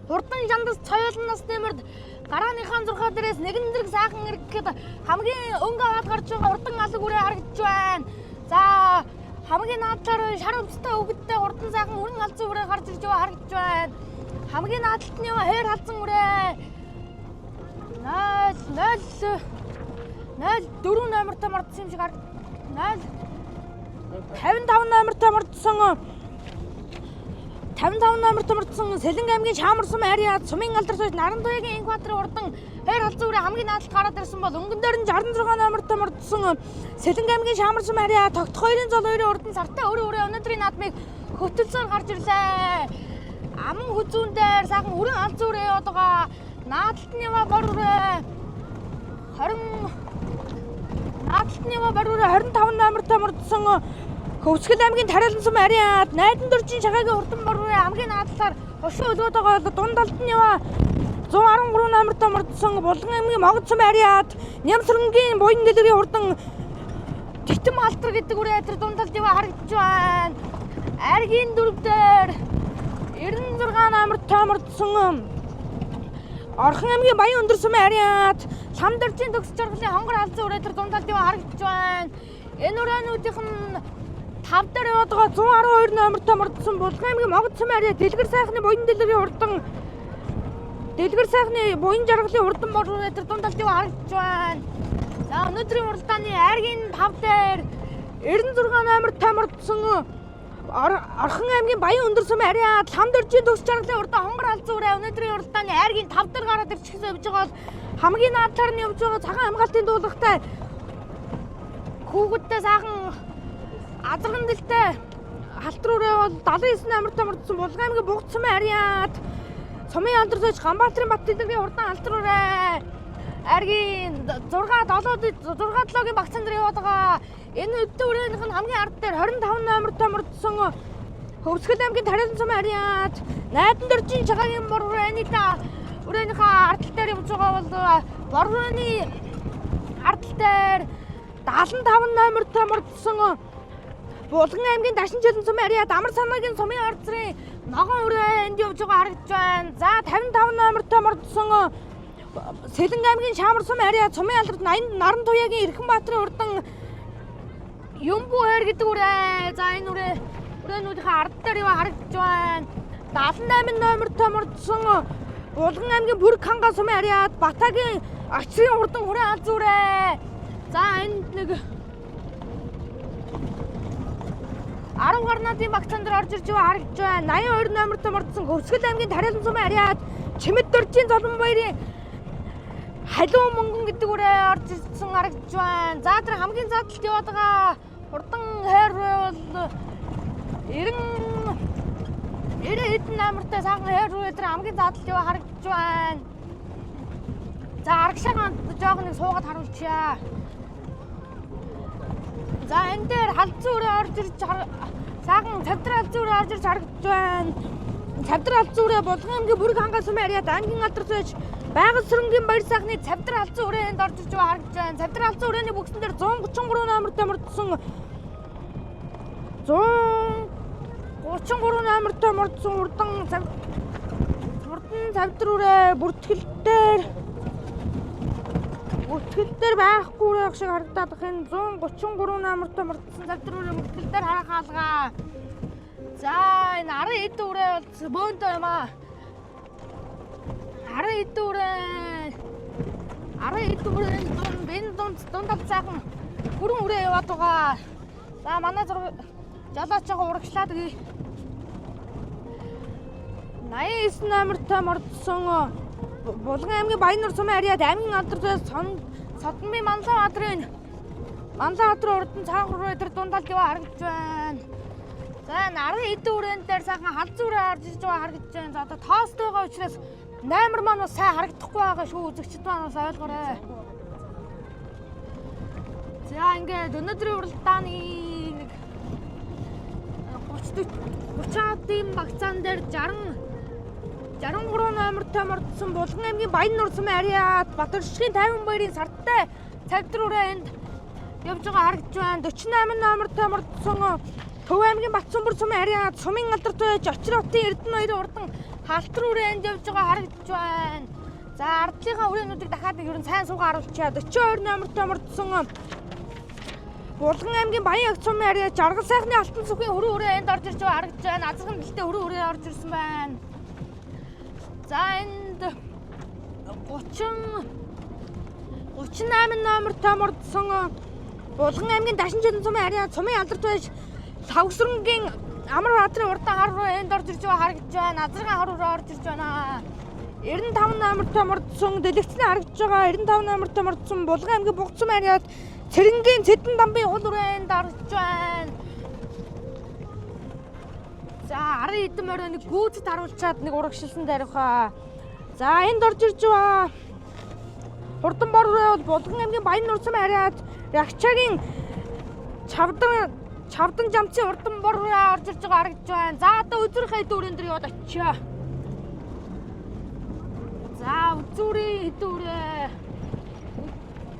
Хурдан жандас цоёолноос нэмэрд гарааныхаа 6 дээрээс нэгэн зэрэг сайхан ирэхэд хамгийн өнгө аваад гарч байгаа хурдан алаг үрээ харагдж байна. За хамгийн наадлаар шар өвчтэй өгдөө хурдан сайхан өрн алзан үрээ гарч ирж байгаа харагдж байна. Хамгийн наадалт нь хээр халзан үрээ. 04 номертой мордсон юм шиг 55 номертой мордсон. 55 номертой мордсон Сэлэнг аймгийн Шаамар сум ариад сумын алдар сууж Нарантуягийн инкватор хурдан хээр халзан үрээ хамгийн наадалт гараад ирсэн бол өнгөн дээр нь 66 номертой мордсон Сэлэнг аймгийн Шаамар сум ариад тогтох 2-ын зол 2-ын хурдан сартаа өөрөө өнөөдрийн наадмыг хөтөлсөөр гарч ирлээ. Аман хүзүүн дээр сайхан өрн алзан үрээ яваад байгаа. Наадалтны бор үрээ 25 номертой мордсон Хөвсгөл аймгийн Тариалан сум ариад найдан дөржин шагаагийн хурдан бор үрээ хамгийн наадалтаар хошуу өлгөөд байгаа бол дундалтны 113 номертой мордсон Булган аймгийн Могод сум ариад Нямсрынгийн буян дэлгэрийн хурдан Титэм алтар гэдэг үрээ тэр дундалт харагдж байна. Аргийн дөрөв дээр 96 номертой мордсон Орхон аймгийн Баян өндөр сум ариад лам дөржин төгс жаргалын хонгор алзан үрээ тэр дундалт харагдж байна. Энэ ураануудынх нь 5 дээр яваад байгаа 112 номертой мордсон Булган аймгийн Могод сум ариад дэлгэр сайхны буян дэлгэрийн хурдан дэлгэр сайхны буян жаргалын хурдан бор үрээ тэр дундалт харагдж байна. За өнөөдрийн уралдааны айргийн 5 дээр 96 номертой мордсон Орхон аймгийн Баян өндөр сум ариад лам дөржин төгс жаргалын хурдан хонгор алзан үрээ өнөөдрийн уралдааны айргийн 5 дээр гараад ирчихсэн явж байгаа бол хамгийн наадтаар нь явж байгаа цагаан хамгаалтын дуулахтай хүүхэдтэй сайхан азарган дэлтэй халтруурээ бол 79 номертой мордсон Булган аймгийн Бугт сум ариад сумын алдар сууж Ганбаатарын Бат дэлгэрийн хурдан халтруурээ аргийн 6-7-гийн багцаан дээр яваад байгаа. Энэ өдөө үрээнийх нь хамгийн ард дээр 25 номертой мордсон Хөвсгөл аймгийн Тариалан сум ариад найдан дөржин шагаагийн бор үрээнийхээ ардтал дээр явж байгаа бол бор үрээний ардтал дээр 75 номертой мордсон Булган аймгийн Дашинжэлэн сум ариад Амар санаагийн сумын орцрын ногоон үрээ энд явж байгаа харагдж байна. За 55 номертой мордсон Сэлэнг аймгийн Шаамар сум ариад сумын алдарт Нарантуягийн Эрхэнбаатарын хурдан Юмбу хэр гэдэг үрээ. За энэ үрээнүүдийн ард дээр харагдж байна. 78 номертой мордсон Булган аймгийн Бүрэг Ханга сум ариад Батагийн Ачрын хурдан хүрээ алзан үрээ. За энд нэг 10 гарнатын багцаан дээр орж ирж байгаа харагдж байна. 82 номертой мордсон Хөвсгөл аймгийн Тариалан сум ариад Чимэд дөржин Золон баярын халуун мөнгөн гэдэг үрээ орж ирсэн харагдж байна. За тэр хамгийн задлалт яваад байгаа хурдан хойр бол 90 хэдэн номертой сайхан хойр үрээ тэр хамгийн задлалт яваа харагдж байна. За аргашаа жоох нэг суугаад харуулчихъя. За энэ дээр халзан үрээ орж ирж сайхан цавдар алзан үрээ орж ирж харагдж байна. Цавдар алзан үрээ Булган аймгийн Бүрэг Ханга сум ариад ангийн алдар сууж Байгал сүрэнгийн баяр сайхны цавдар алзан үрээнд орж ирж байгаа харагдж байна. Цавдар алзан үрээний бүгсэн дээр 133 номертой мордсон 133 номертой мордсон хурдан цавдар үрээ бүртгэлтээр байхгүй үрээ шиг харагдаад байгаа. Энэ 133 номертой мордсон цавдар үрээ бүртгэлтээр харахаалгаа. За энэ 10 хэдэн үрээ бол бөөнтэй юм аа. 10 хэдэн үрээ энэ дундал сайхан хүрэн үрээ яваад байгаа. За манай жолооч байгаа урагшлаад гээ. 89 номертой мордсон Булган аймгийн Баяннур сум ариад аймгийн алдар Содмын Манлан хатрын урдан цаахар үрээ тэр дундалт яваа харагдж байна. За 10 хэдэн үрээнд дээр сайхан халзан үрээ орж иж байгаа харагдж байна. За одоо тоостой байгаа учраас номер маань бас сайн харагдахгүй байгаа шүү. Үзэгчд маань бас ойлгоорой. За ингээд өнөөдрийн уралдааны нэг 30-40 багцаан дээр 63 номертой мордсон Булган аймгийн Баяннур сум ариад Батөршгийн 50 баярын сарттай цавдар үрээнд явж байгаа харагдж байна. 48 номертой мордсон Төв аймгийн Батсумбар сум ариад сумын алдарт байж Очир хотын Эрдэнэ баярын урдан Халт руу энд явж байгаа харагдаж байна. За ардлынхаа хүрээнүүдийг дахиад нэг ерөн сайн суугаа харуулчаад 42 номертой мордсон. Булган аймгийн Баян ягц сумын area Жаргал сайхны алтан сүхийн хүрээ энд орж ирж байгаа харагдаж байна. Азархан дэлтэй хүрээ орж ирсэн байна. За энд 38 номертой мордсон. Булган аймгийн Дашин жилэн сумын area цумын алдарт байж Савгсрангийн Амар баатрын урдан хар руу энд орж ирж байгаа харагдаж байна. Азархан хар руу орж ирж байна. 95 номертой мордсон дэлгэцний харагдаж байгаа 95 номертой мордсон Булган аймгийн Бугц сумын area Цэрэнгийн Цэдэн дамбын хул руунд орж байна. За 10 хэдэн морь нэг гүйцэд харуулчаад нэг урагшилсан дарихаа. За энд орж ирж байгаа. Хурдан бор руу Булган аймгийн Баян нурсан ариад Рягчаагийн Чавдан жамцын хурдан бор руу орж ирж байгаа харагдаж байна. За одоо үзүүрийн хэдүүрэн дээр яваад очиё. За үзүүрийн хэдүүрээ.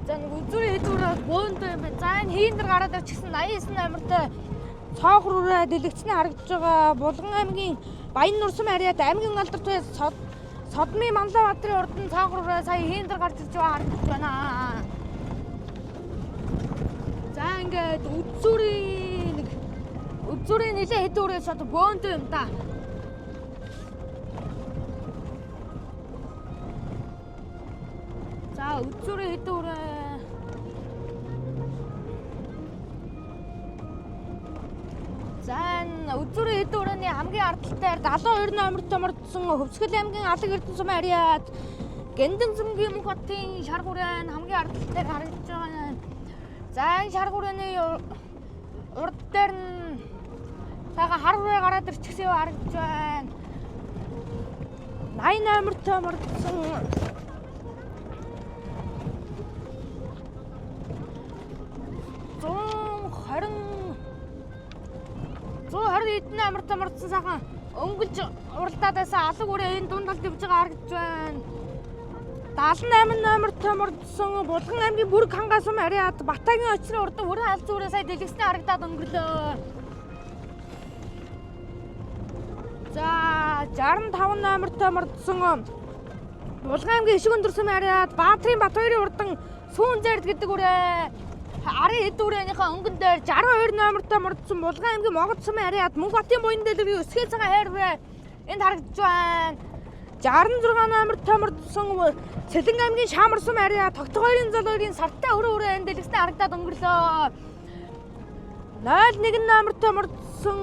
За нэг үзүүрийн хэдүүрээ бөөнд юм байна. За энэ хийн дээр гараад ирчихсэн 89 номертой цоох руугаа дэлгэцний харагдаж байгаа. Булган аймгийн Баян нурсан ариад аймгийн алдарт бай Содмын Манлайбаатрын урдан цоох руугаа сая хийн дээр гарч ирж байгаа харагдаж байна. За ингээд үзүүрийн нэлээ хэдүүрээс одоо бөөнд юм да. За үзүүрийн хэдүүрээ. За үзүүрийн хэдүүрээний хамгийн ардталтай 72 номертой мордсон Хөвсгөл аймгийн Алаг Эрдэнэ сумын ариад Гэндэн цэнгийн мөнх хотын шар хүрээ хамгийн ардталтай харагдаж байгаа. За энэ шар хүрээний урд дээр нь сага хар руу гараад ирчихсэн харагдаж байна. 80 номертой мордсон 120 хэдэн номертой мордсон сайхан өнгөлж уралдаад байсан алаг үрээ энэ дунд талд явж байгаа харагдаж байна. 78 номертой мордсон Булган аймгийн Бүрэг хангаа сум ариад Батагийн очрын урдан хүрээ аль зүрээ сая дэлгэцний харагдаад өнгөрлөө. За 65 номертой мордсон Булган аймгийн Ишиг өндөр сум ариад Баатрын Батбаярын урдан Сүүн зэрд гэдэг үрээ 10 хэд үрээнийхээ өнгөн дээр 62 номертой мордсон Булган аймгийн Могод сумын ариад Мөнхбатын буян дэлгэрийн өсгөө цагаан хайр үрээ энд харагдаж байна. 66 номертой мордсон Цэлэн аймгийн Шаамар сумын ариад Тогтгойрын залуугийн сартай өрөө энд дэлгэцний харагдаад өнгөрлөө. 01 номертой мордсон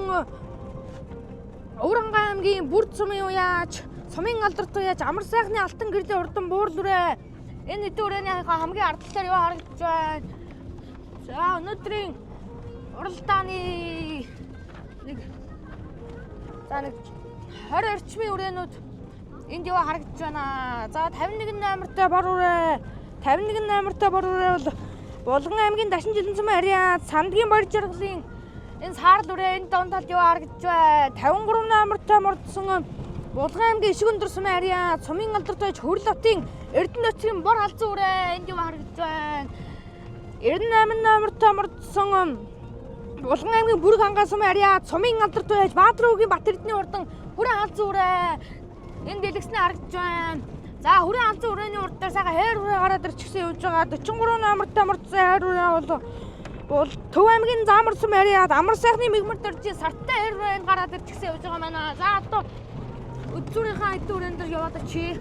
Өврангай аймгийн Бүрд сумын уяаж сумын алдарт уяаж Амар сайхны алтан гэрлийн урдан буурал үрээ энэ хэдэн үрээнийхээ хамгийн ардталтай юу харагдаж байна. За өнөөдрийн уралдааны нэг 20 орчмын үрээнүүд энд юу харагдаж байна. За 51 номертой бор үрээ 51 номертой бор үрээ бол Булган аймгийн Дашин жилэн сумын ариад Сандгийн Баяр Жаргалын энэ саарл үрээ энэ донд талд юу харагдаж байна. 53 номертой мордсон Булган аймгийн Ишиг өндөр сумын ариад сумын алдарт байж Хөрөл хотын Эрдэнэ нутгийн бор халзан үрээ энд юу харагдаж байна. 98 номертой мордсон Булган аймгийн Бүрэг хангаа сумын ариад сумын алдарт байж Баатар-өвгийн Батэрдний урдан хүрээ халзан үрээ энэ дэлгэцний харагдаж байна. За хүрээ халзан үрээний урд дээр сайхан хайр үрээ гараад ирчихсэн явж байгаа. 43 номертой мордсон хайр үрээ бол Төв аймгийн Заамар сумын ариад Амар сайхны мэгмар дөржийн сартай хайр үрээ энд гараад ирчихсэн явж байгаа маань. За одоо үзүүрийнхээ хэдэн үрээн дээр яваад очие.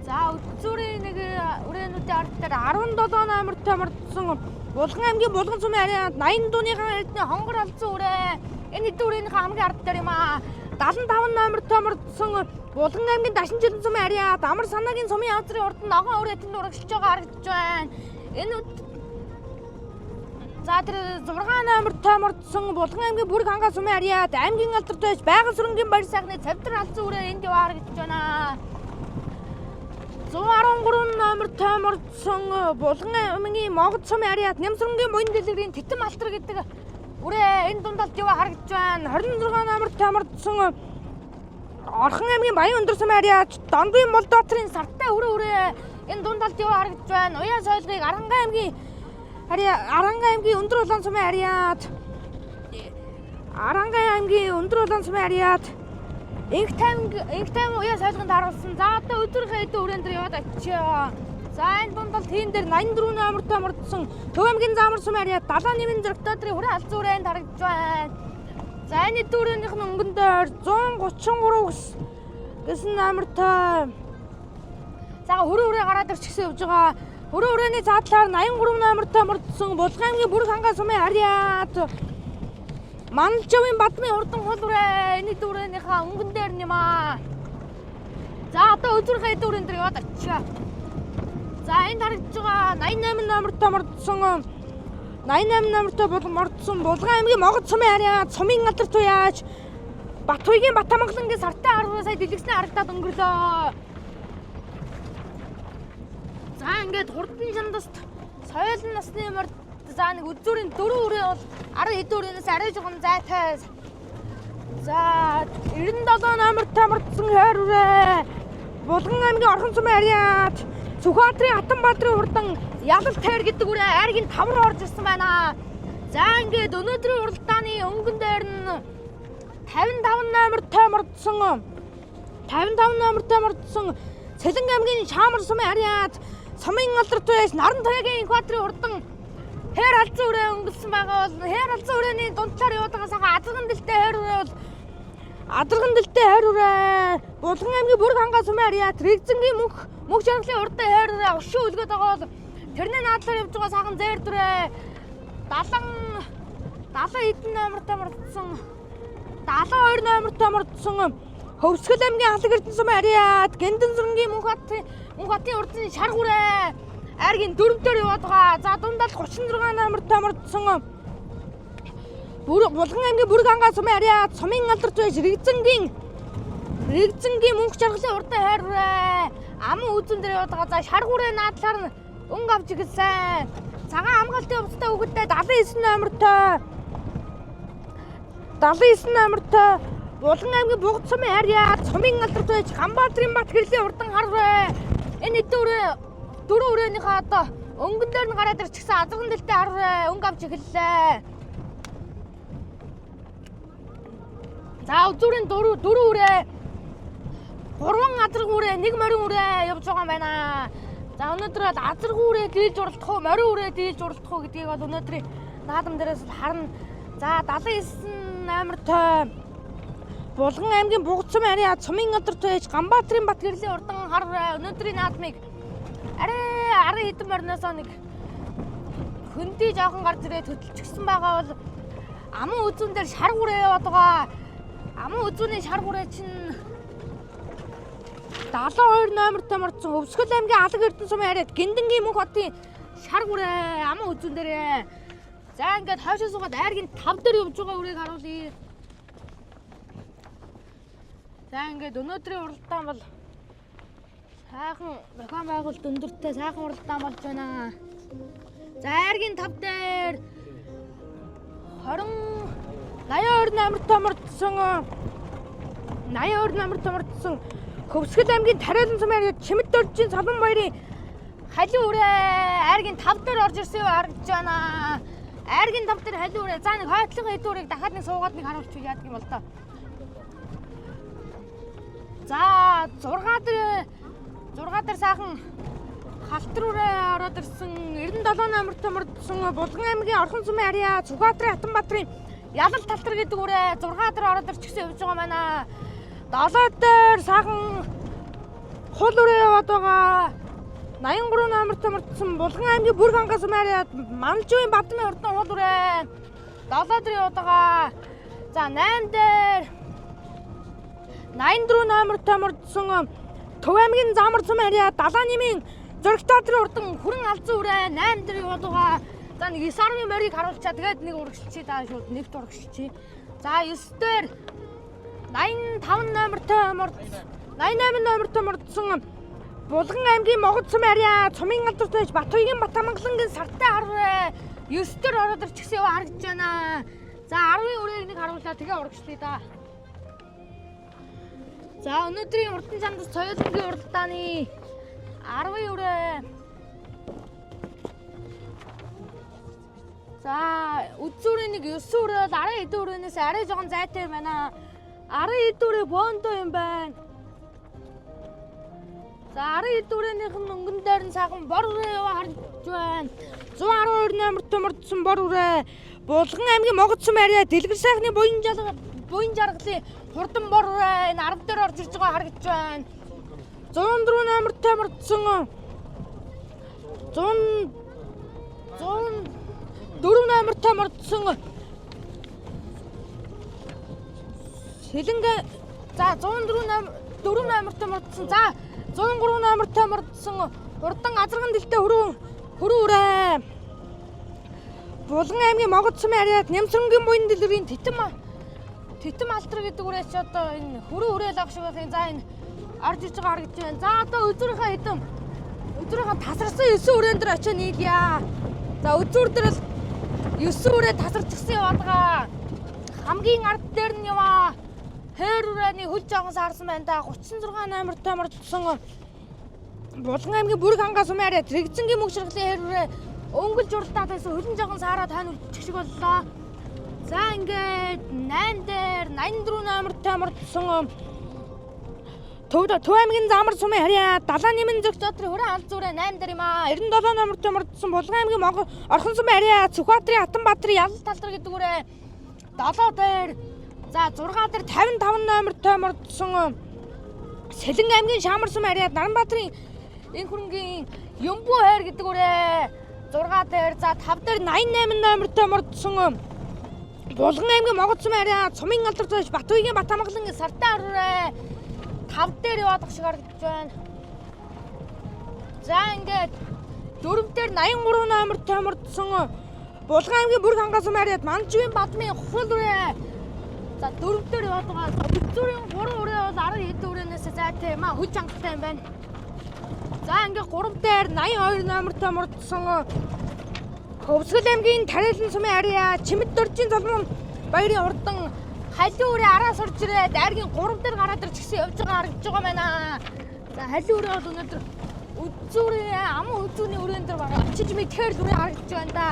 За үзүүрийн нэг үрээнүүдийн ард дээр 17 номертой мордсон Булган аймгийн Булган сумын ариад 80 дууныхаа эрдэнэ хонгор халзан үрээ энэ хэдэн үрээнийхээ хамгийн ард дээр юм аа. 75 номертой мордсон Булган аймгийн Дашин жилэн сумын ариад Амар санаагийн сумын явцрын урд ногоон үрээ тэнд урагшилж байгаа харагдаж байна. Энэ за тэр 6 номертой мордсон Булган аймгийн Бүрэг хангаа сумын ариад аймгийн алдарт байж Байгал сүрэнгийн Баяр сайхны Цавдар халзан үрээ энд яваа харагдаж байна. 113 номертой мордсон Булган аймгийн Могод сумын ариад Нямсрынгийн буян дэлгэрийн Тэтэм алтар гэдэг үрээ энэ дунд талд яваа харагдаж байна. 26 номертой мордсон Орхон аймгийн Баян өндөр сумын ариад Дондын Молдоотрын сартай үрээ энэ дунд талд яваа харагдаж байна. Уян соёлгыг Арангай аймгийн Өндөр улаан сумын ариад Инх тайван уяа солигонд харуулсан. За одоо өдрийнхөө эдэн өрөөнд яваад очиё. За энэ дунд бол тийм дээр 84 номертой мордсон Төв аймгийн Замар Сумариа 71 зөрөгтөөдрийн хүрээ алзан хүрээнд харагдж байна. За энэ эдэн өрэөнийх нь өнгөн дээр 133 гэсэн номертой. За хөрөө хүрээ гараад ирчихсэн явж байгаа. Хөрөө хүрээний цаатлаар 83 номертой мордсон Булган аймгийн Бүрэг хангаа сумын Ариат Манлжовын Бадмын хурдан хол хүрээ энэ эдэн өрэөнийхээ өнгөн дээр нэмаа. За одоо өдрийнхөө эдэн өрөөнд яваад очиё. За энд харагдж байгаа 88 номертой мордсон 88 номертой мордсон Булган аймгийн Могод сумын Ариат сумын алдар туяаж Батхуйгийн Батамангалангийн сартай арга сая дэлгэснээ харагдаад өнгөрлөө. За ингээд хурдан шандаст соёлын насны морд за нэг үзүүрийн 4 үрээ бол 10 эдэн үрээнээс арай жоохон зайтай. За 97 номертой мордсон хойр үрээ Булган аймгийн Орхон сумын Ариат Сүхбаатарын Атанбаатарын хурдан Ялал тайр гэдэг үрээ айргийн 5 руу орж ирсэн байна. За ингээд өнөөдрийн уралдааны өнгөн дээр нь 55 номертой мордсон Цэлэн аймгийн Шаамар сумын Ариат сумын алдар туяаж Наран туяагийн Инхбаатарын хурдан Хэр алзан үрээ өнгөлсөн байгаа бол хэр алзан үрээний дундлаар яваад байгаа сайхан адраган дэлтэй хойр үрээ бол адраган дэлтэй хойр үрээ Булган аймгийн Бүрэг хангаа сумын Ариат Рэгзэнгийн мөнх жаргалын урдаа хойр үрээ өшөө үлгөөд байгаа бол тэрний наадлаар явж байгаа сайхан зээр дүрээ 70 эдэн номертой мордсон 72 номертой мордсон Хөвсгөл аймгийн Халаг Эрдэнэ сумын Ариат Гэндэн зүрэнгийн мөнх хатын урдын шар хүрээ айргийн 4-дөр яваад байгаа. За дундаа 36 номертой мордсон Булган аймгийн Бүрэг хангаа сумын Ариат сумын алдар туяаж Рэгзэнгийн мөнх жаргалын урдаа хойр хүрээ аман үзэн дээр яваад байгаа. За шар хүрээ наадлаар нь өнгө авч игэлсэн. Цагаан хамгаалтын хувцастай хүүхэдтэй 79 номертой Булган аймгийн Бугад сумын Ариат сумын алдар туяаж Ганбаатарын Бат гэрлийн урдан хар хүрээ энэ эдэн үрээ 4 үрээнийхээ одоо өнгөн дээр нь гараад ирчихсэн адраган дэлтэй хар хүрээ өнгө авч эхэллээ. За үзүүрийн 4 үрээ 3 адраг үрээ 1 морин үрээ явж байгаа юм байна. За өнөөдөр бол адраг үрээ дийлж уралдах уу морин үрээ дийлж уралдах уу гэдгийг бол өнөөдрийн наадам дээрээс харна. За 79 номертой Булган аймгийн Бугад сумын Ариат сумын алдар туяаж Ганбаатарын Бат гэрлийн урдан хар өнөөдрийн наадмыг арай хэдэн морноос нэг хөндөй жоохон гарч ирээ хөдөлчихсэн байгаа бол аман үзүүн дээр шар хүрээ яваад байгаа. Аман үзүүний шар хүрээ чинь 72 номертой мордсон Өвсгөл аймгийн Алаг Эрдэнэ сумын Ариат Гэндэнгийн мөнх хотын шар хүрээ аман үзүүн дээрээ. За ингээд хойшоо суугаад айргийн 5 дээр явж байгаа үрийг харуулъя. За ингээд өнөөдрийн уралдаан бол сайхан зохион байгуулалт өндөртэй сайхан уралдаан болж байна. За айргийн 5 дээр 82 номертой мордсон Хөвсгөл аймгийн Тариалан сумын Ариат Чимэд дөржийн Солон баярын халин үрээ айргийн 5 дээр орж ирсэн юу харагдаж байна. Айргийн 5 дээр халин үрээ. За нэг хойтлогын эд үрийг дахиад нэг суугаад нэг харуулчих яадаг юм бол тоо. За 6 дээр сайхан халтар үрээ ороод ирсэн 97 номертой мордсон Булган аймгийн Орхон сумын Ариат Сүхбаатарын Атанбаатарын Ялал талтар гэдэг үрээ 6 дээр ороод ирчихсэн явж байгаа юм байна. 7 дээр сайхан хул үрээ яваад байгаа. 83 номертой мордсон Булган аймгийн Бүрэг хангаа сумын Ариат Манлжовын Бадмын хурдан хул үрээ 7 дээр яваад байгаа. За 8 дээр 84 номертой мордсон Төв аймгийн Замар сумын Ариат 71 зөрөгтөөдрийн урдан хүрэн алзан үрээ 8 дээр яваад байгаа. За нэг 9 армын морийг харуулчаа. Тэгээд нэг урагшилчий даа шууд нэгт урагшилчий. За 9 дээр 88 номертой мордсон Булган аймгийн Могод сумын Ариат сумын алдар туяаж Батхуйгийн Батамангалангийн сартай хар 9 дээр ороод ирчихсэн яваа харагдаж байна. За 10-ын үрээг нэг харууллаа тэгээ урагшлъя да. За өнөөдрийн урдан чандас соёлын уралдааны 10-ын үрээ. За үзүүрийн нэг 9 үрээ бол арай эдэн үрээнээс арай жоохон зайтай байна. 10 идүүрээ бондоо юм байна. За 10 идүүрийнх нь өнгөн дээр нь сайхан бор үрээ яваа харж байна. 112 номертой мордсон бор үрээ. Булган аймгийн Моготсон area дэлгэр сайхны буян жаргалын хурдан бор үрээ энэ 10 дээр орж ирж байгаа харагдж байна. 104 номертой мордсон 104 номертой мордсон Сэлэнгэ за 104 номертой мордсон за 103 номертой мордсон хурдан азарган дэлтэй хөрөө үрээ. Булган аймгийн Моготсон ариад Нямсрангийн буян дэлгэрийн титэм алтраа гэдэг үрээс одоо энэ хөрөө үрээл ах шиг байна. За энэ орж ирж байгаа харагдж байна. За одоо өдрийнхөө тасарсан 9 үрээн дээр очиж нийлье. За өдөр дээр л 9 үрээ тасарчихсан яваад байгаа. Хамгийн ард дээр нь яваа. Хэр үрээний хөл жоогоос харсан байна да. 36 номертой мордсон. Булган аймгийн Бүрэг хангаас умаараа Рэгзэнгийн мөг ширхлийн хэр үрээ өнгөлж уралдаад байсан хөлн жоогоос хараад тань үлдчих шиг боллоо. За ингээд 8 дээр 84 номертой мордсон. Төв аймгийн Замар сумын харьяа далайн нэмэн зөрч дотрын хөрөн алд зүрэ 8 дээр юм аа. 97 номертой мордсон Булган аймгийн Орхон сумын харьяа Цүхбаатарын Атанбаатарын Ялал талдар гэдэг үрээ 7 дээр. За 6 дээр 55 номертой мордсон Сэлэн аймгийн Шамар сумын харьяа Наранбаатарын энэ хөрөнгийн Юмбу хайр гэдэг үрээ 6 дээр. За 5 дээр 88 номертой мордсон Булган аймгийн Моготсон харьяа Цумын алдар зоош Батбаягийн Батамгалан Сартаа үрээ 5 дээр яваад ах шиг харагдаж байна. За ингээд 4 дээр 83 номертой мордсон Булган аймгийн Бүрэг хангаас умаараад Манживын Бадмын хул үрээ. За 4 дээр яваад байгаа. Өцөрийн 3 үрээ бол 10 хэд үрээнээс зайтай юм аа. Хүч хангалттай юм байна. За ингээд 3 дээр 82 номертой мордсон Хөвсгөл аймгийн Тарайлан сумын харьяа Чимэд дөржийн Золмон баярын урдан халиу үрээ араас орж ирээд айргийн 3 дээр гараад ирчихсэн явж байгаа харагдаж байгаа байна. За халиу үрээ бол өнөөдөр үзүүрээ ам үзүүний үрээн дээр бараг очиж мэдхээр л үрээ харагдаж байна да.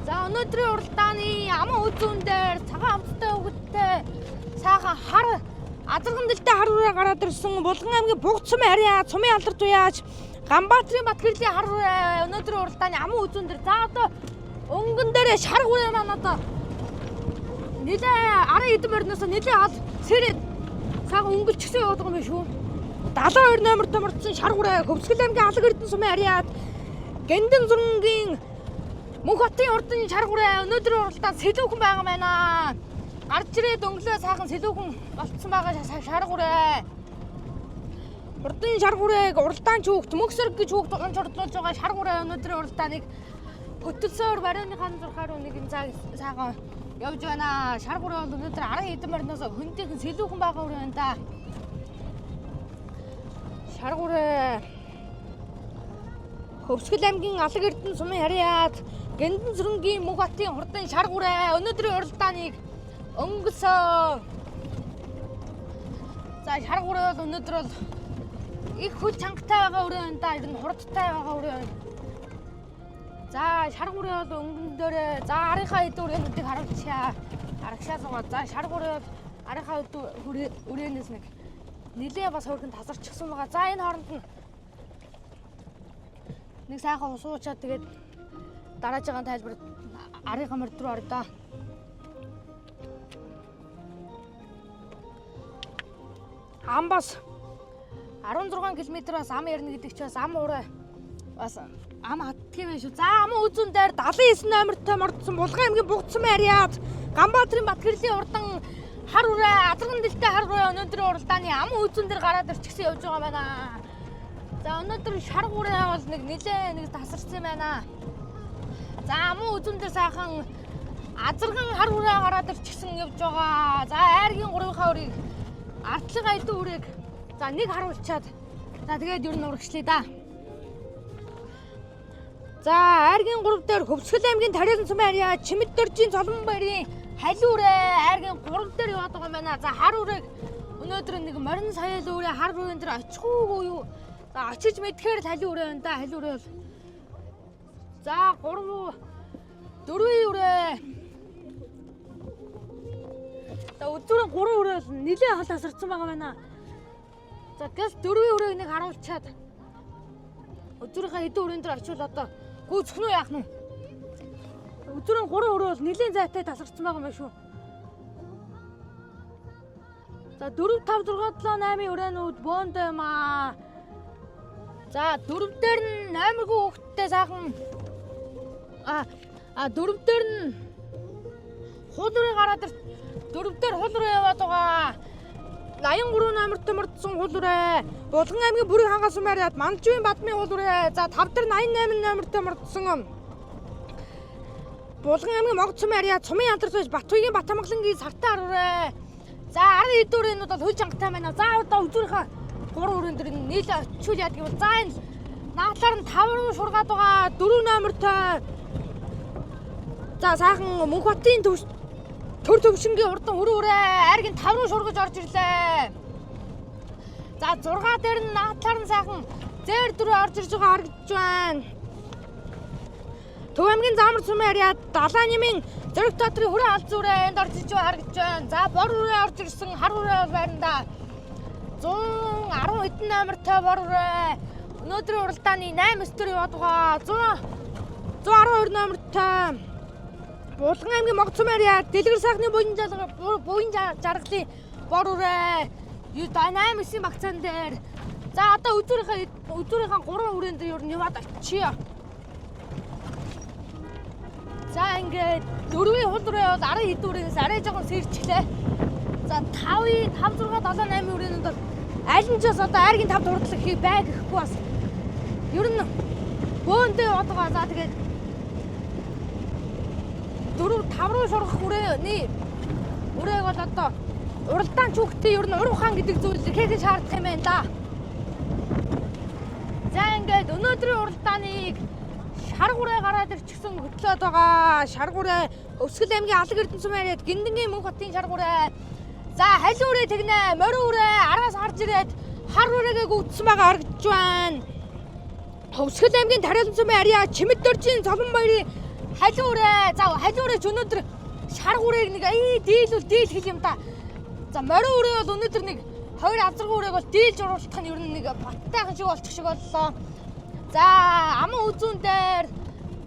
За өнөөдрийн уралдааны ам үзүүн дээр цагаан амттай өгөлтэй сайхан хар азарган дэлтэй хар үрээ гараад ирсэн Булган аймгийн Бугцсан харьяа Цумын алдар туяаж Ганбаатарын Батгэрлийн хар үрээ өнөөдрийн уралдааны ам үзүүн дээр. За одоо өнгөн дээр шар үрээ маань одоо нэлээ 10 хэдэн морноос нэлээ хол сэрээд сайхан өнгөлчихсөн яваад байгаа юм шүү. 72 номертой мордсон шар үрээ Хөвсгөл аймгийн Алаг Эрдэнэ сумын харьяад Гэндэн зургийн Мөнх хотын урдын шар үрээ өнөөдрийн уралдаанд сэлүүхэн байгаа байна. Гарч ирээд өнгөлөө сайхан сэлүүхэн болцсон байгаа шар үрээ. Урдын шар үрээг уралдаан ч хүүхд мөксөр гэж хүүхд онц урдлуулж байгаа шар үрээ өнөөдрийн уралдааныг хөтөлсөөр бариуныхаа зурхаар нэг цаг сайхан явж байна. Шар үрээ бол өнөөдөр 10 хэдэн морноос хөндийнхэн сэлүүхэн байгаа үрээ байна да. Шар үрээ Хөвсгөл аймгийн Алаг Эрдэнэ сумын харьяад Гэндэн зургийн Мөнх хотын хурдан шар үрээ өнөөдрийн уралдааныг өнгөлсөө. За шар үрээ бол өнөөдөр бол их хүч чангатай байгаа үрээ байна да. Ер нь хурдтай байгаа үрээ байна. За шар үрээ бол өнгөн дээрээ за арийнхаа хэд үрээнүүдийг харагшаа суугаа. За шар үрээ бол арийнхаа үрээнээс нэлээ бас хөргөн тасарчихсан байгаа. За энэ хооронд нь нэг сайхан ус уучаад тэгээд дарааж байгаа тайлбар арийнхаа морд руу орё да. Ам бас 16 км-аас ам ярина гэдэг чи бас ам ураа бас ам хатдгийн байх шүү. За ам үзүүн дээр 79 номертой мордсон Булган аймгийн Бугцсан харьяад Ганбаатарын Батгэрлийн урдан хар үрээ азарган дэлтэй хар үрээ өнөөдрийн уралдааны ам үзүүн дээр гараад ирчихсэн явж байгаа байна. За өнөөдөр шар үрээ бол нэлээ тасарсан байна. За ам үзүүн дээр сайхан азарган хар үрээ гараад ирчихсэн явж байгаа. За айргийн 3-ийнхаа үрийг артлага айдын үрээг за нэг харуулчаад за тэгээд ер нь урагшлая да. За айргийн 3 дээр Хөвсгөл аймгийн Тарайлан сумын харьяа Чимэд дөржийн Золмон баярын халиу үрээ айргийн 3 дээр яваад байгаа юм байна. За хар үрээг өнөөдөр нэг морин саяал үрээ хар үрэн дээр очихгүй юу. За очиж мэдхээр л халиу үрээ байна да. Халиу үрээ бол за 3 4 үрээ За өдрийн 3 өрөө нэлээд хол асарсан байгаа байна. За гэс 4-ийн өрөөг нэг харуулчаад өдрийнхээ хэдэн өрөөнд дээр очивол одоо гүйцэх нь яах нь. Өдрийн 3 өрөө бол нэлээд зайтай тасарсан байгаа юм шүү. За 4 5 6 7 8-ийн өрээнүүд бөөндөө юм аа. За 4 дээр нь 8-гүй хүүхдтэй сайхан 4 дээр нь хуулрыг гараад 4 дээр хуулраа яваад байгаа. 83 номерт мөрдсөн хуулраа. Булган аймгийн бүрийн хангас сумаар Манжуйн Бадмын хуулраа. За 5 дээр 88 номерт мөрдсөн Булган аймгийн Могд сумаар Цумын Яндар сууж Батбаягийн Батамгалангийн Сартаа харуулаа. За 10 хэдүүрийнүүд бол хөл жангатай байна. За одоо үзүүрийнхээ 3 өрөөнд дэр нийл очил яадаг юм. За энэ наадлаар нь 5 руу шургаад байгаа 4 номертой. За сайхан Мөнхбатын төр төвшингийн урдан өрөөрэ айргийн 5 руу шургаж орж ирлээ. За 6 дээр нь наадлаар нь сайхан зэр дөрөв орж ирж байгаа харагдаж байна. Төв аймгийн Замар сумын ариад Далаанямын Зориг театрын хүрээ алд зүрээ энд орж иж байгаа харагдаж байна. За бор хүрээ орж ирсэн хар хүрээ байна да. 110 хэдэн номертой бор хүрээ. Өнөөдрийн уралдааны 8 өстөр яваад байгаа. 112 номертой Булган аймгийн Могд сумын ариад Дэлгэр сайхны буян жаргалын бор хүрээ. 8-9 багцаан дээр. За одоо үзүүрийнхээ 3 хүрээнд дээр ер нь яваад очие. За ингээд 4-ийн хуулраа бол 10 хэдүүрээс арай жоохон сэрчлээ. За 5-ийн 5 6 7 8 хүрээнүүд бол аль нь ч бас одоо айргийн 5 дурдлаг хийх байг гэхгүй бас. Ер нь бөөндөө яваад байгаа. За тэгээд 4 5 руу шурах хүрээний үрээг бол одоо уралдаан чүгтээ ер нь ур ухаан гэдэг зүйлийг хийх шаардах юм байна да. За ингээд өнөөдрийн уралдааныг шар гурээ гараад ирчихсэн хөтлөөд байгаа. Шар гурээ Өвсгөл аймгийн Алаг Эрдэнэ сумын ариад Гиндэнгийн Мөнхбатын шар гурээ. За халин үрээ тэгнэ, морин үрээ араас харж ирээд хар үрээгээ гүйтсэн байгаа харагдаж байна. Өвсгөл аймгийн Тариалан сумын ариад Чимэд дөржийн Цолон баярын халин үрээ. За халин үрээч өнөөдөр шар гурээг нэг дийл хэл юм да. За морин үрээ бол өнөөдөр нэг 2 азаргын үрээг бол дийлж оруулах нь ер нь нэг баттайхан шиг болчих шиг боллоо. За аман үзүүн дээр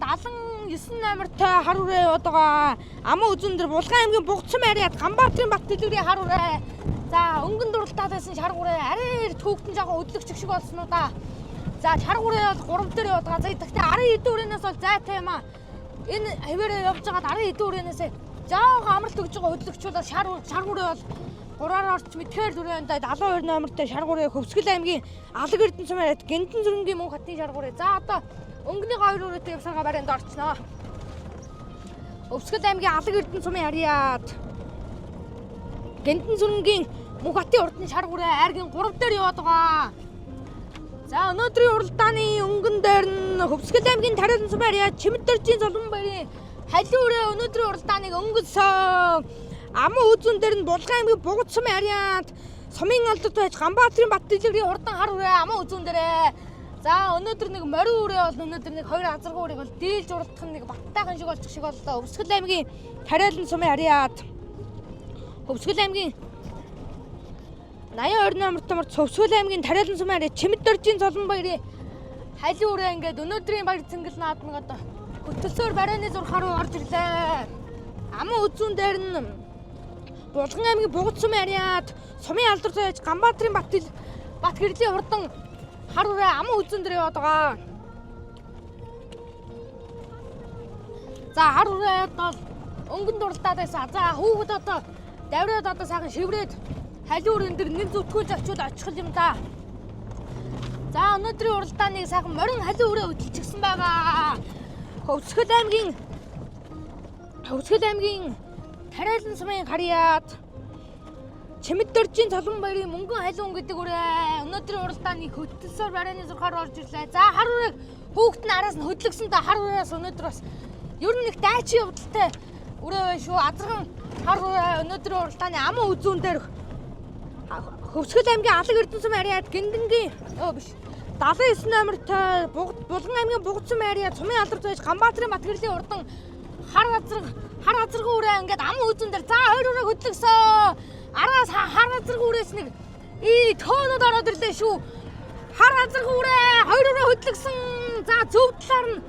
79 номертой хар үрээ яваад байгаа. Аман үзүүн дээр Булган аймгийн Бугцсан ариад Ганбаатарын Бат дэлгэрийн хар үрээ. За өнгөн дуралтаад байсан шар гурээ арай түүхтэн жоохон өдлөгч шиг болсон уу да. За шар гурээ бол 3 дээр яваад байгаа. За гэхдээ 10 хэдэн үрээнээс бол зайтай юм аа. Энэ хэвээрээ явж байгаад 10 хэдэн үрээнээс жоохон амралт өгж байгаа хөдлөгчүүд шар гурээ бол 3-аар орч мэдхээр дүрэндээ 72 номертой шар гурээ Хөвсгөл аймгийн Алаг Эрдэнэ сумын ариад Гинтэн зүрэнгийн Мөнхбатын шар гурээ. За одоо өнгөний 2 өрөөтэй явсаргаа барайнд орчихноо. Өвсгөл аймгийн Алаг Эрдэнэ сумын ариад Гинтэн зүрэнгийн Мөнхбатын урдны шар гурээ айргийн 3 дээр яваад байгаа. За өнөөдрийн уралдааны өнгөн дээр нь Хөвсгөл аймгийн Тариалан сумын ариад Чимэд дөржийн Цолон баярын халин үрээ өнөөдрийн уралдааныг өнгөсөн. Аман үзүүн дээр нь Булган аймгийн Бугд сумын ариад Сумын алдад байж Ганбаатарын Бат дэлгэрийн урдан хар үрээ аман үзүүн дээрээ. За өнөөдөр нэг морин үрээ бол өнөөдөр нэг 2 азаргын үрээг бол дийлж уралдах нэг баттайхан шиг болчих шиг боллоо. Өвсгөл аймгийн Тариалан сумын ариад Өвсгөл аймгийн 82 номертой Өвсгөл аймгийн Тариалан сумын ариад Чимэд дөржийн Цолон баярын халин үрээ ингээд өнөөдрийн баяр цэнгэл наадмаг одоо хөтөлсөөр барайны зурхаар руу орж ирлээ. Аман үзүүн дээр нь Булган аймгийн Бугд сумын ариад Сумын алдар зойж Ганбаатарын Бат гэрлийн урдан хар үрээ аман үзүүн дээр яваад байгаа. За хар үрээ бол өнгөн дуралтаад байсан. За хүүхэд одоо давраад одоо сайхан шиврээд халин үрээн дээр нэг зүтгүүлж очиод очих юм да. За өнөөдрийн уралдааныг сайхан морин халин үрээ хөдөлчихсэн байгаа. Хөвсгөл аймгийн Тариалан сумын харьяад Чимэд дөржийн Цолон баярын мөнгөн халиун гэдэг үрээ өнөөдрийн уралдааны хөтөлсөөр барайны зурхаар орж ирлээ. За хар үрээг хүүхэд нь араас нь хөдлөсөн да хар үрээс өнөөдөр бас ер нь их дайчин явдалтай үрээ байна шүү. Азархан хар үрээ өнөөдрийн уралдааны аман үзүүн дээр Хөвсгөл аймгийн Алаг Эрдэнэ сумын ариад Гиндэнгийн 79 номертой Булган аймгийн Бугд сумын ариад Сумын алдар зойж Ганбаатарын Бат гэрлийн урдан хар газаргүй үрээ ингээд ам үзэн дээр за 2 өрөө хөдлөгсөн. Араас хар газаргүй үрээс нэг тоонод ороод ирлээ шүү. Хар газаргүй үрээ 2 өрөө хөдлөгсөн. За зөв талаар нь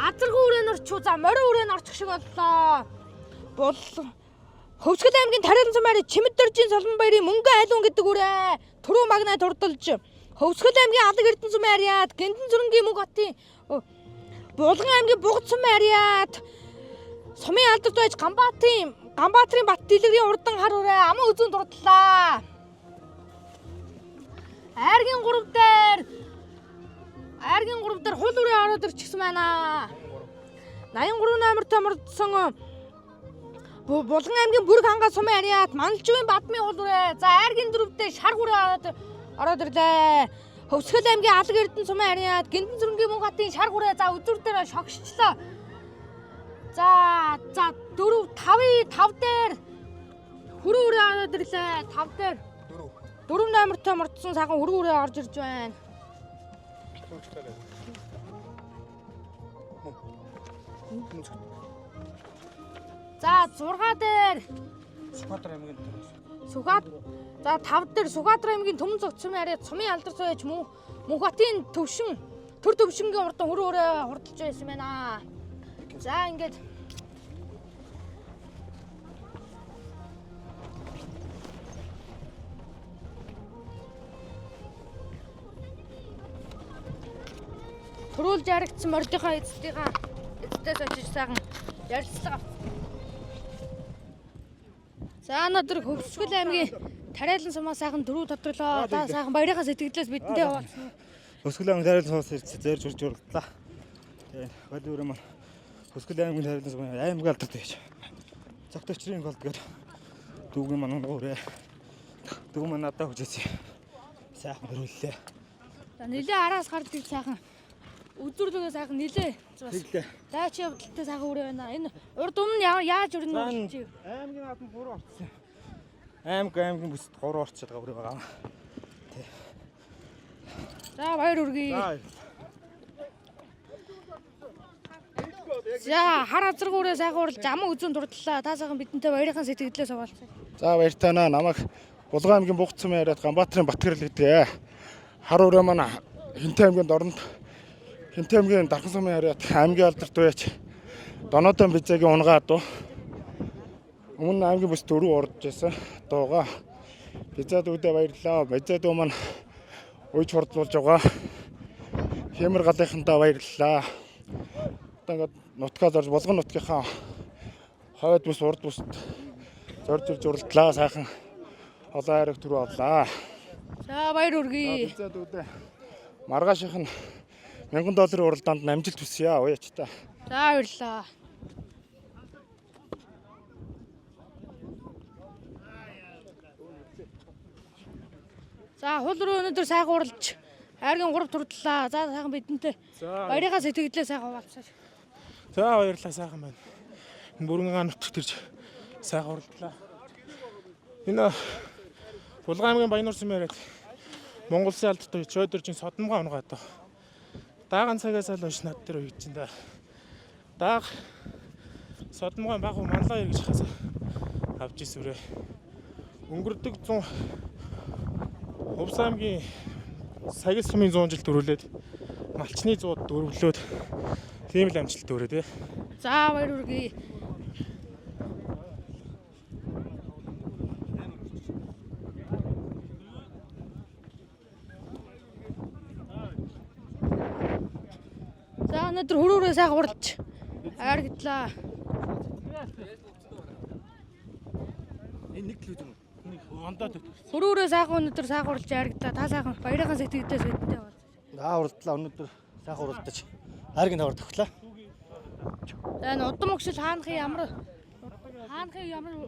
азаргүй үрээ норчуу за морин үрээ норчих шиг боллоо. Хөвсгөл аймгийн Тариалан сумын Чимэд дөржийн Солон баярын Мөнгөн айлуун гэдэг үрээ түрүү магнаа турдалж Хөвсгөл аймгийн Алаг Эрдэнэ сумын ариад Гэнтэн зүрэнгийн Мөг хотын Булган аймгийн Бугад сумын ариад сумын алдарт байж Ганбаатрын Бат дэлгэрийн урдан хар үрээ аман үзүүн дурдлаа. Айргийн 3 дээр хул үрээ ороод ирчихсэн байна. 83 номер томордсон Булган аймгийн Бүрг хангаа сумын ариад Манлживын Бадмын хул үрээ за айргийн 4 дээр шар хүрээ ороод ирлээ. Хөвсгөл аймгийн Алаг Эрдэнэ сумын ариад Гэнтэн зүрэнгийн Мөг хотын шар хүрээ за үзүр дээр шогшчлоо. За 4 5 дээр хүрээ үрээ ороод ирлээ. 5 дээр 4 номертой мордсон сайхан хүрээ үрээ орж ирж байна. За 6 дээр Сүхбаатар аймгийн за 5 дээр Сүхбаатар аймгийн Төмөн Цогц сумын ариад сумын алдарт байж Мөг хотын төр төвшингийн урдан хүрээ үрээ хурдалж байсан байна. За ингээд Төрүүлж яригдсан мордынхаа эцдээс очиж сайхан ярилцлага авсан. За өнөөдөр Хөвсгөл аймгийн Тариалан сумаа сайхан дөрөв тодрлоо. За сайхан баярынхаа сэтгэлдээс бидэнтэй явуулсан. Хөвсгөл аймгийн Тариалан сумаас зээрж урж уралдлаа. Тэгээд гол маань Хөвсгөл аймгийн Тариалан сумын аймаг алдарт байж. Цагт очрын голд гээд дүүгийн манаа нүрээ. Дүү маань надад хүчээсэн. Сайхан хөрвөллээ. За нилээ араас гардаг сайхан үзүрлэгээ сайхан нилээ. Даа чи явдалтай сайхан үрээ байна. Энэ урд өмнө яаж өрнө вэ? Аймгийн наадам 3 орцсон. Аймгийн бүсд 3 орцоод байгаа үрээ байгаа. Тий. За баяр үргэе. За хар азаргүй үрээ сайхан уралж аман үзүүн дурдлаа. Та сайхан бидэнтэй баярынхаа сэтгэлдээс овоолцсон. За баяртай наа намайг Булган аймгийн Бугад сумын ариад Ганбаатрын Батгэрэл гэдэг. Хар үрээ маань Хинтээ аймгийн Дорнод Хинтээ аймгийн Дархан сумын ариад аймгийн алдарт байж Донодон Бизагийн унгаа дуу. Өмнө аймгийн бүс 4 орж байсан дууга. Бизад үдэ баярлалаа. Бизад дуу маань уйж хурдлуулж байгаа. Хэмэр галынхантаа баярлалаа. Одоо ингээд нутгаа зорж Булган нутгийнхаа хойд бүс урд бүст зорж ирж уралдлаа. Сайхан олон хайрыг түрүү авлаа. За баяр үргэе. Бизад үдэ маргаашийнх нь $1000 уралдаанд амжилт хүсье ууяч та. За баярлалаа. За хул руу өнөөдөр сайхан уралж айргийн 3 турдлаа. За сайхан бидэнтэй баярынхаа сэтгэлдээ сайхан хуваалцаа. За баярлалаа сайхан байна. Бүрэнгаа нутагт ирж сайхан уралдлаа. Энэ Булган аймгийн Баянур сумын ариад Монгол Улсын алдарт байж Чойдоржийн Содомгоо унгаа доо. Дааган цагаас л унш над дээр үйж чинь да. Дааг Содомгоо баг манлаа эргэж хасаа авч ирсвэрээ. Өнгөрдөг 100 Хувс аймгийн Сагис сумын 100 жил дөрвөлээд малчны 100 дөрвөлөөд тийм л амжилт өрөө тий. За баяр үргэе. За өнөөдөр хөрөөрөө сайхан уралж айрагдлаа. Энэ нэг л үү? Ондоод Хөрөөрөө сайхан өнөөдөр сайхан уралж айрагдлаа. Та сайхан баярынхаа сэтгэлдээс бидэнтэй За уралдлаа өнөөдөр сайхан уралдаж хайргийн тавар төгтлөө. За энэ удам өгшил хаанхын ямар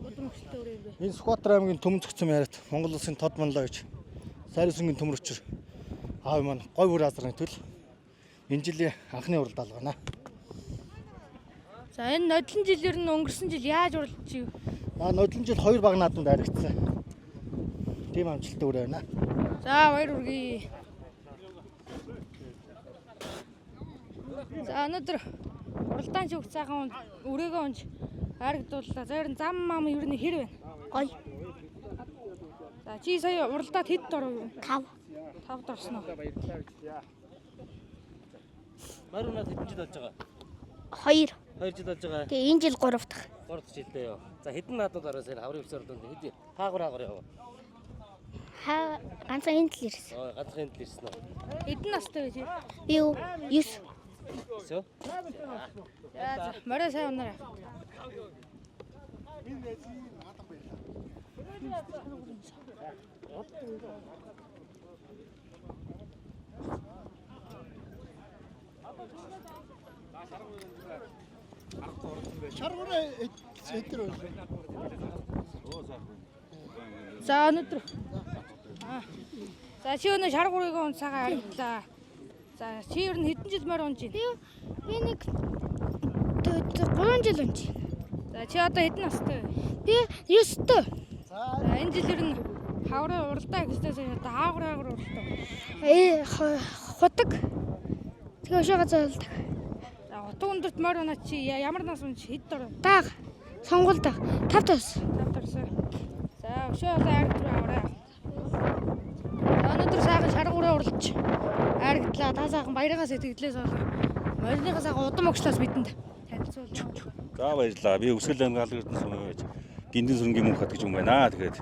удам өгшилтэй өрөө юм бэ? Энэ Сүхбаатар аймгийн Төмөн Цогц сумын ариад Монгол Улсын тод манлаа гэж сайрсангийн төмөр өчр аав маань гой бүр азрын төл энэ жилийн анхны уралд алгана. За энэ нодлон жилээр нь өнгөрсөн жил яаж уралж ив? Нодлон жил 2 баг наадамд айрагдсан. Тийм амжилттай өрөө байна. За баяр үргэе. За өнөөдөр уралдаан шүүх сайхан өрөөгөө унж харагдууллаа. Зөөр нь зам мам ер нь хэр байна? Гоё. За чи сая уралдаанд хэд дор юу? 5. 5 дорсон уу? Марунад хэдэн жил болж байгаа? 2. 2 жил болж байгаа. Тэгээ энэ жил 3 дахь. 3 дахь жилдээ юу. За хэдэн наадууд араас энэ хаврын өвсөөр дунд хэд хаагур яв. Ганцхан энэ л ирсэн. Ганцхан энд л ирсэн үү. Хэдэн настай вэ чи? Би 9. Өсөө. За морой сайн унаарай. За өнөөдөр. За чи өнөө шаргуурыг унцаагаа харагдлаа. За чи ер нь хэдэн жил морь унж байна? Би нэг 3 жил унж. За чи одоо хэдэн настай вэ? Би 9 дөө. За энэ жил ер нь хаврын уралдаа гэжээс одоо хаагур уралдаа. Худаг. Тэгээ өшөөгөө зөөлдөг. За утга өндөрт морь унаа чи ямар нас унж хэд дор? Даг. Сонголдог. 5 тас. 5 дорсон. За өшөө одоо ард руу аваарай. Өнөөдөр сайхан шаргуураа уралж харагдлаа. Та сайхан баяргаа сэтгэлээс болоо. Морьныхаа сайхан удам өгчлөөс бидэнд танилцуулна. За баярлалаа. Би Өсгөл аймгийн алга эрдэнэ сумын байж Гиндэн сүрэнгийн мөнх хат гэж юм байна. Тэгээд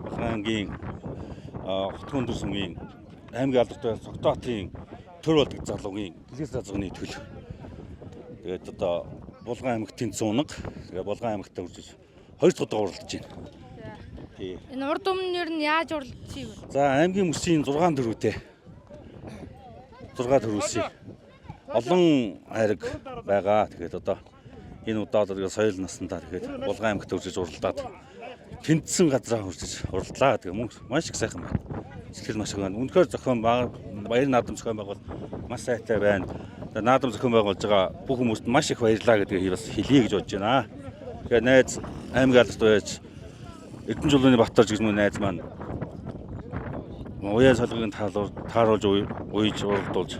Булган аймгийн Хотгон өндөр сумын аймгийн алдартай Цогтбаатарын төр болдог залуугийн дэлгэц зазганы төл. Тэгээд одоо Булган аймагт тэнцүүнэг. Тэгээд Булган аймагт үржиж 2 дахь удаа уралдаж байна. Тий. Энэ урд өмнө нь ер нь яаж уралдаж юм бэ? За аймгийн мөсийн 6 төрүүтэй. 6 төрүүлсэн. Олон хайраг байгаа. Тэгээд одоо энэ удаад соёл наснда тэгээд Булган аймагт үржиж уралдаад тэнцсэн газраа хүрчиж уралдлаа. Тэгээ мөн маш их сайхан байна. Сэтгэл маш их байна. Үнэхээр зохион баяр наадам зохион байгуул маш сайтай байна. Тэгээ наадам зохион байгуулж байгаа бүх хүмүүст маш их баярлалаа гэдгийг бас хэлье гэж бодож байна. Тэгээ найз аймаг алдартай байж Эрдэнэ жуулны Баттарж гэж мөн найз маань уяа солгыг тааруулж уйж уралдуулж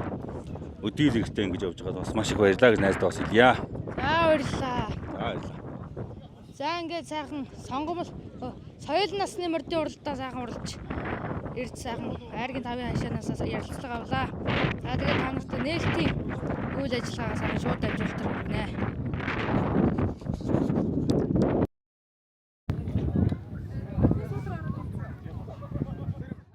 өдийл ихтэй ингэж явж байгаа бас маш их баярлалаа гэж найздаа бас хэлье. За баярлалаа. Баярлалаа. За ингээд сайхан сонгомл соёл насны мордын уралдаа сайхан уралж ирж сайхан айргийн тавын хашаанаас ярилцлага авлаа. За тэгээд та нарт нээлтийн үйл ажиллагаагаа сайхан шууд амжилтаар хүргэнэ.